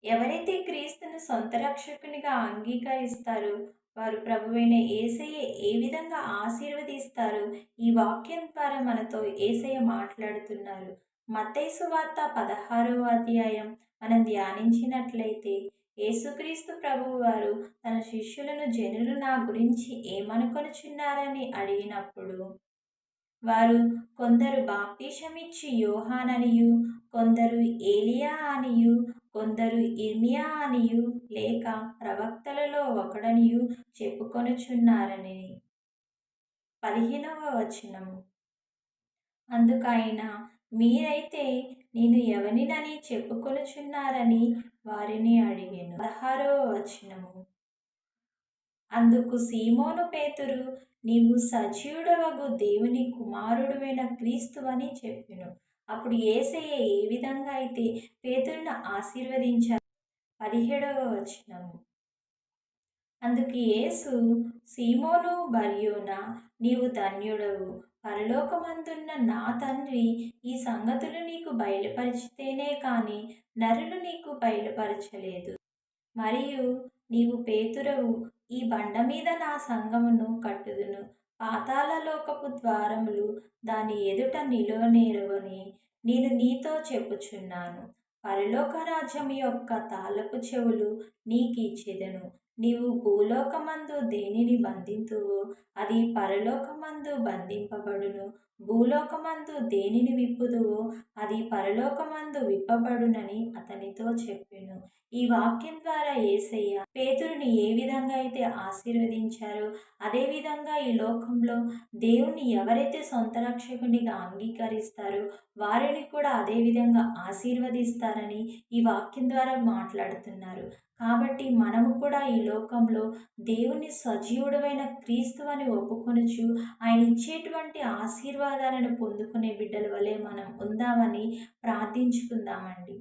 ఎవరైతే క్రీస్తును సొంత రక్షకునిగా అంగీకరిస్తారో, వారు ప్రభువైన యేసయ్య ఏ విధంగా ఆశీర్వదిస్తారో, ఈ వాక్యం ద్వారా మనతో యేసయ్య మాట్లాడుతున్నారు. మత్తయి సువార్త 16వ అధ్యాయం మనం ధ్యానించినట్లయితే, యేసుక్రీస్తు ప్రభువు వారు తన శిష్యులను జనులు నా గురించి ఏమనుకొనుచున్నారని అడిగినప్పుడు, వారు కొందరు బాప్తిసమిచ్చు యోహాననియు, కొందరు ఏలియా అనియు, కొందరు ఇర్మియా అనియు, లేక ప్రవక్తలలో ఒకడనియు చెప్పుకొనుచున్నారని. 15వ వచనము. అందుకాయన, మీరైతే నేను ఎవనినని చెప్పుకొనుచున్నారని వారిని అడిగెను. 16వ వచనము. అందుకు సీమోను పేతురు, నీవు సజీవుడవగు దేవుని కుమారుడవైన క్రీస్తువని చెప్పెను. అప్పుడు యేసయ్య ఏ విధంగా అయితే పేతురును ఆశీర్వదించారు. 17వ వచనము. అందుకు యేసు, సీమోను బర్యోనా, నీవు ధన్యుడవు. పరలోకమందున్న నా తండ్రి ఈ సంగతులు నీకు బయలుపరిచితేనే కాని నరులు నీకు బయలుపరచలేదు. మరియు నీవు పేతురవు, ఈ బండ మీద నా సంఘమును కట్టుదును. పాతాళలోకపు ద్వారములు దాని ఎదుట నిలువనేరవని నేను నీతో చెప్పుచున్నాను. పరలోక రాజ్యము యొక్క తాళపు చెవులు నీకిచ్చెదను. నీవు భూలోకమందు దేనిని బంధింతువో అది పరలోకమందు బంధింపబడును. భూలోకమందు దేనిని విప్పుదువో అది పరలోకమందు విప్పబడునని అతనితో చెప్పెను. ఈ వాక్యం ద్వారా యేసయ్య పేతురుని ఏ విధంగా అయితే ఆశీర్వదించారో, అదేవిధంగా ఈ లోకంలో దేవుని ఎవరైతే సొంత రక్షకునిగా అంగీకరిస్తారో వారిని కూడా అదే విధంగా ఆశీర్వదిస్తారని ఈ వాక్యం ద్వారా మాట్లాడుతున్నారు. కాబట్టి మనము కూడా ఈ లోకంలో దేవుని సజీవుడైన క్రీస్తు అని ఒప్పుకొనుచు ఆయన ఇచ్చేటువంటి ఆశీర్వాదాలను పొందుకునే బిడ్డల వలె మనం ఉందామని ప్రార్థించుకుందామండి.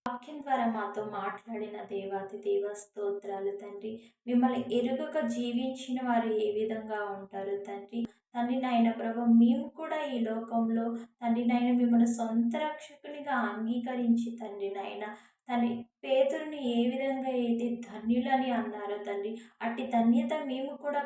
వాక్యం ద్వారా మాతో మాట్లాడిన దేవాతి దేవ స్తోత్రాలు తండ్రి. మిమ్మల్ని ఎరుగక జీవించిన వారు ఏ విధంగా ఉంటారు తండ్రి. తండ్రి నాయన ప్రభు, మేము కూడా ఈ లోకంలో తండ్రి నాయన మిమ్మల్ని సొంత రక్షకునిగా అంగీకరించి తండ్రి నాయన తండ్రి పేతురుని ఏ విధంగా అయితే ధన్యులని అన్నారో తండ్రి, అట్టి ధన్యత మేము కూడా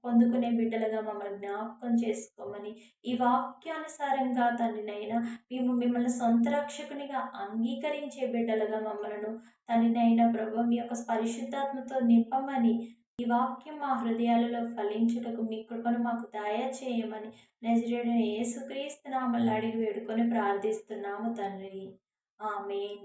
పొందుకునే బిడ్డలుగా మమ్మల్ని జ్ఞాపకం చేసుకోమని ఈ వాక్యానుసారంగా తండ్రి నైనా మేము మిమ్మల్ని సొంత రక్షకునిగా అంగీకరించే బిడ్డలుగా మమ్మలను తండ్రి నైనా ప్రభు మీ యొక్క పరిశుద్ధాత్మతో నింపమని, ఈ వాక్యం మా హృదయాలలో ఫలించుటకు మీ కృపను మాకు దయచేయమని నజరేయుడైన యేసుక్రీస్తు నామములో అడిగి వేడుకొని ప్రార్థిస్తున్నాము తండ్రి. ఆమేన్.